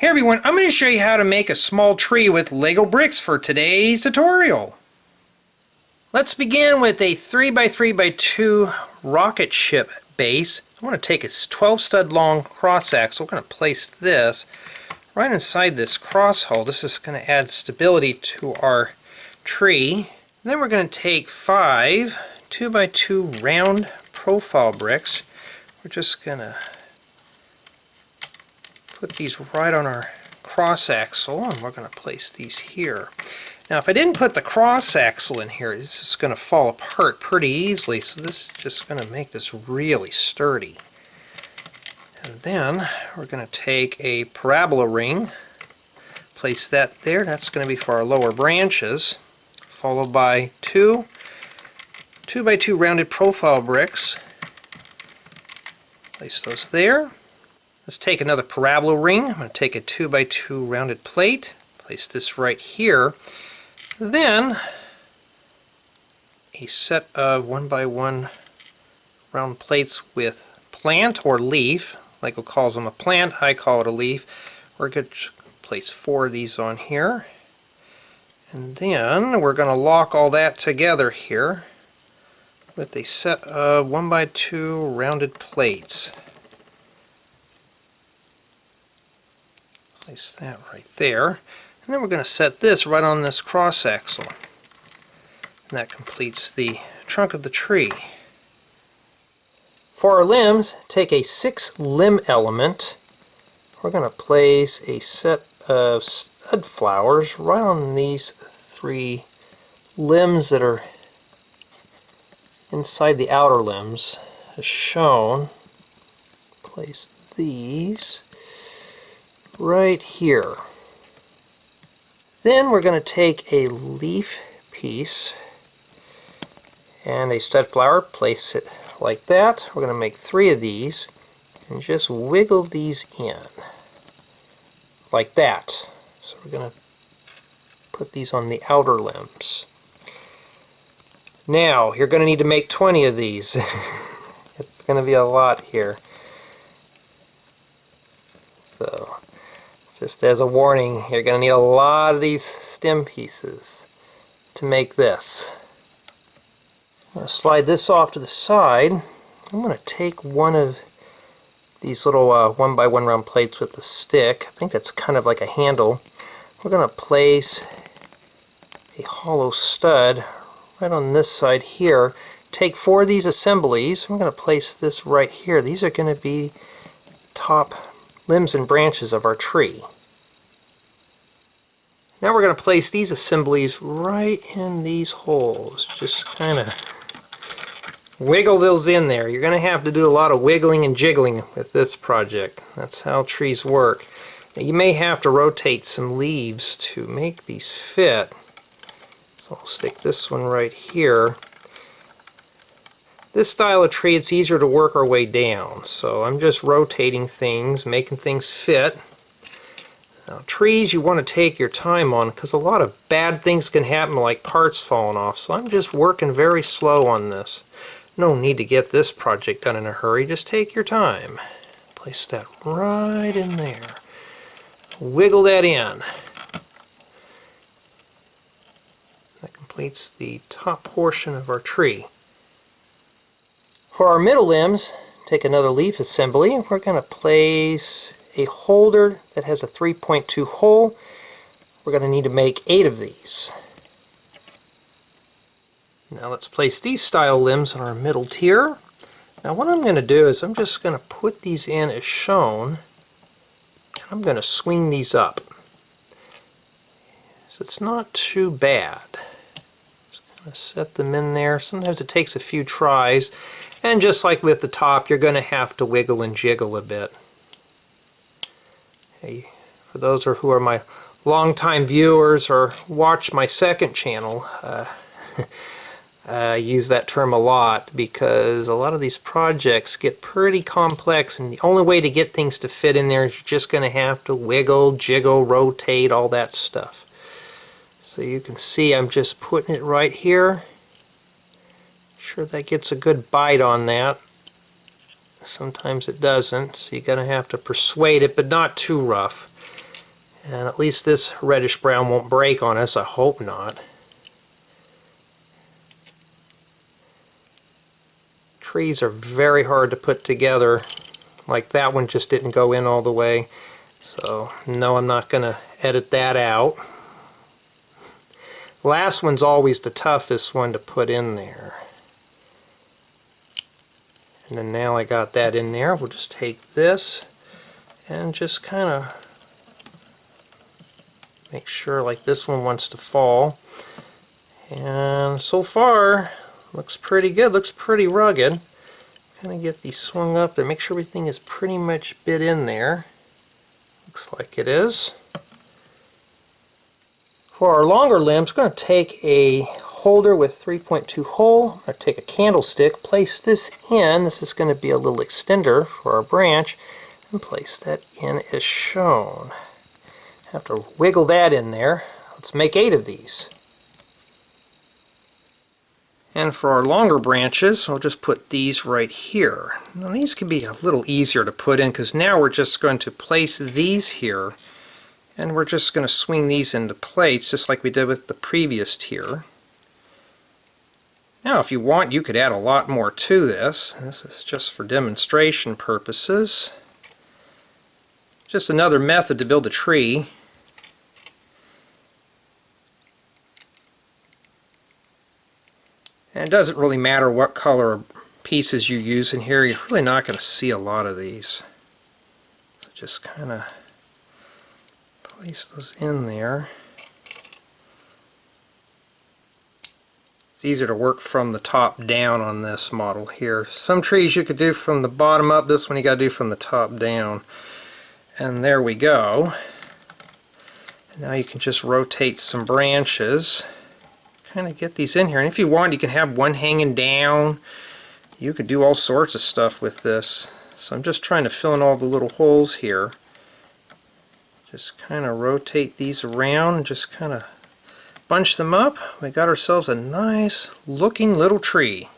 Hey everyone, I'm going to show you how to make a small tree with Lego bricks for today's tutorial. Let's begin with a 3x3x2 rocket ship base. I want to take a 12 stud long cross axle. We're going to place this right inside this cross hole. This is going to add stability to our tree. And then we're going to take 5 2x2 round profile bricks. We're just going to put these right on our cross axle, and we're going to place these here. Now if I didn't put the cross axle in here, this is going to fall apart pretty easily, so this is just going to make this really sturdy. And then we're going to take a parabola ring, place that there. That's going to be for our lower branches, followed by 2 2x2 rounded profile bricks. Place those there. Let's take another parabola ring. I'm going to take a 2x2 rounded plate, place this right here. Then a set of 1x1 round plates with plant or leaf. Lego calls them a plant, I call it a leaf. We're going to place 4 of these on here. And then we're going to lock all that together here with a set of 1x2 rounded plates. Place that right there. And then we're going to set this right on this cross axle. And that completes the trunk of the tree. For our limbs, take a 6 limb element. We're going to place a set of stud flowers right on these 3 limbs that are inside the outer limbs as shown. Place these right here. Then we're going to take a leaf piece and a stud flower, place it like that. We're going to make 3 of these and just wiggle these in like that. So we're going to put these on the outer limbs. Now you're going to need to make 20 of these. It's going to be a lot here. So just as a warning, you're going to need a lot of these stem pieces to make this. I'm going to slide this off to the side. I'm going to take one of these little 1x1 round plates with the stick. I think that's kind of like a handle. We're going to place a hollow stud right on this side here. Take 4 of these assemblies. I'm going to place this right here. These are going to be top limbs and branches of our tree. Now we're going to place these assemblies right in these holes. Just kind of wiggle those in there. You're going to have to do a lot of wiggling and jiggling with this project. That's how trees work. Now you may have to rotate some leaves to make these fit. So I'll stick this one right here. This style of tree, it's easier to work our way down, so I'm just rotating things, making things fit. Now, trees you want to take your time on because a lot of bad things can happen, like parts falling off, so I'm just working very slow on this. No need to get this project done in a hurry, just take your time. Place that right in there. Wiggle that in. That completes the top portion of our tree. For our middle limbs, take another leaf assembly. We're going to place a holder that has a 3.2 hole. We're going to need to make 8 of these. Now let's place these style limbs on our middle tier. Now what I'm going to do is I'm just going to put these in as shown, and I'm going to swing these up. So it's not too bad. Just going to set them in there. Sometimes it takes a few tries. And just like with the top, you're going to have to wiggle and jiggle a bit. Hey, for those who are my longtime viewers or watch my second channel, I use that term a lot because a lot of these projects get pretty complex, and the only way to get things to fit in there is you're just going to have to wiggle, jiggle, rotate, all that stuff. So you can see I'm just putting it right here. Sure that gets a good bite on that. Sometimes it doesn't, so you're going to have to persuade it, but not too rough. And at least this reddish brown won't break on us. I hope not. Trees are very hard to put together. Like that one just didn't go in all the way. So no, I'm not going to edit that out. Last one's always the toughest one to put in there. And then now I got that in there, we'll just take this and just kind of make sure like this one wants to fall. And so far, looks pretty good, looks pretty rugged. Kind of get these swung up there, make sure everything is pretty much bit in there. Looks like it is. For our longer limbs, we're going to take a holder with 3.2 hole. I'm going to take a candlestick, place this in. This is going to be a little extender for our branch, and place that in as shown. Have to wiggle that in there. Let's make 8 of these. And for our longer branches, I'll just put these right here. Now these can be a little easier to put in because now we're just going to place these here. And we're just going to swing these into place just like we did with the previous tier. Now if you want, you could add a lot more to this. This is just for demonstration purposes. Just another method to build a tree. And it doesn't really matter what color pieces you use in here. You're really not going to see a lot of these. So just kind of place those in there. It's easier to work from the top down on this model here. Some trees you could do from the bottom up, this one you got to do from the top down. And there we go. And now you can just rotate some branches. Kind of get these in here. And if you want, you can have one hanging down. You could do all sorts of stuff with this. So I'm just trying to fill in all the little holes here. Just kind of rotate these around and just kind of bunch them up. We got ourselves a nice looking little tree.